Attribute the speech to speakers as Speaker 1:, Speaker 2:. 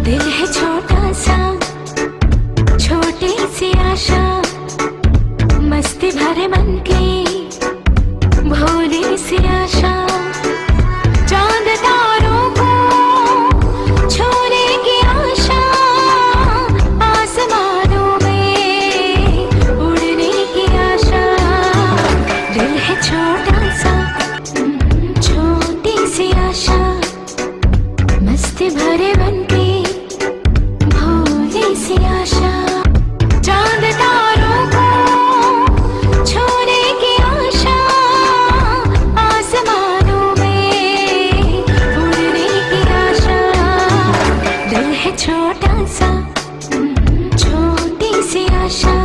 Speaker 1: दिल है छोटा सा, छोटी सी आशा, मस्ती भरे मन की भोली सी आशा। चांद तारों को छूने की आशा, आसमानों में उड़ने की आशा। दिल है छोटा सा, छोटी सी आशा, मस्ती भरे मन की भोली सी आशा। चांद तारों को छूने की आशा, आसमानों में उड़ने की आशा। दिल है छोटा सा, छोटी सी आशा।